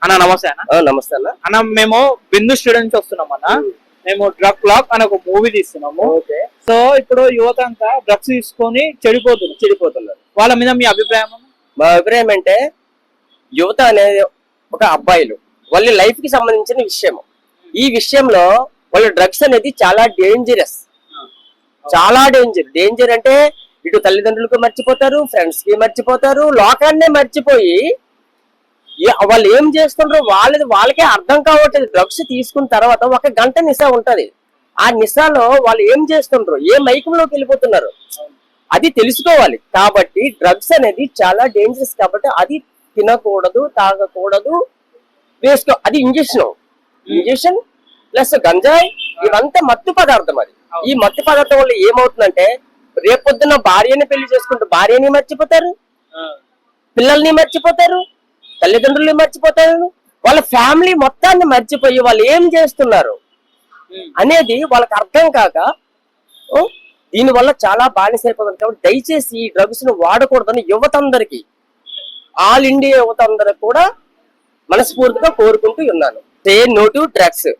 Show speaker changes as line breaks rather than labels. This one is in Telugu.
అన్న నమస్తే అన్న.
నమస్తే అన్న.
అన్న మేము బిందు స్టూడెంట్స్ వస్తున్నాం అన్న. మేము డ్రగ్ క్లాక్ అని ఒక మూవీ తీస్తున్నాము. సో ఇప్పుడు యువత అంతా డ్రగ్స్ తీసుకొని చెడిపోతున్నారు. వాళ్ళ మీద మీ అభిప్రాయం?
మా అభిప్రాయం అంటే యువత అనేది ఒక అబ్బాయిలు వాళ్ళ లైఫ్ కి సంబంధించిన విషయం. ఈ విషయంలో వాళ్ళ డ్రగ్స్ అనేది చాలా డేంజరస్. చాలా డేంజర్ అంటే ఇటు తల్లిదండ్రులకు మర్చిపోతారు, ఫ్రెండ్స్ కి మర్చిపోతారు, లోకాన్నే మర్చిపోయి వాళ్ళు ఏం చేస్తుండ్రో వాళ్ళకే అర్థం కావట్లేదు. డ్రగ్స్ తీసుకున్న తర్వాత 1 గంట నిశా ఉంటది. ఆ నిశాలో వాళ్ళు ఏం చేస్తుండ్రో, ఏ మైకంలోకి వెళ్ళిపోతున్నారు అది తెలుసుకోవాలి. కాబట్టి డ్రగ్స్ అనేది చాలా డేంజరస్. కాబట్టి అది తినకూడదు, తాగకూడదు, అది ఇంజెక్షన్ ప్లస్ గంజాయి, ఇవంతా మత్తు పదార్థం. అది ఈ మత్తు పదార్థం వల్ల ఏమవుతుందంటే రేపొద్దున భార్యని పెళ్లి చేసుకుంటూ భార్యని మర్చిపోతారు, పిల్లల్ని మర్చిపోతారు, తల్లిదండ్రుల్ని మర్చిపోతారు, వాళ్ళ ఫ్యామిలీ మొత్తాన్ని మర్చిపోయి వాళ్ళు ఏం చేస్తున్నారు అనేది వాళ్ళకి అర్థం కాక దీని వల్ల చాలా బానిసైపోతుంది. కాబట్టి దయచేసి ఈ డ్రగ్స్ ను వాడకూడదని యువత అందరికి, ఆల్ ఇండియా యువత అందరికి కూడా మనస్ఫూర్తిగా కోరుకుంటూ ఉన్నాను. Say no to drugs.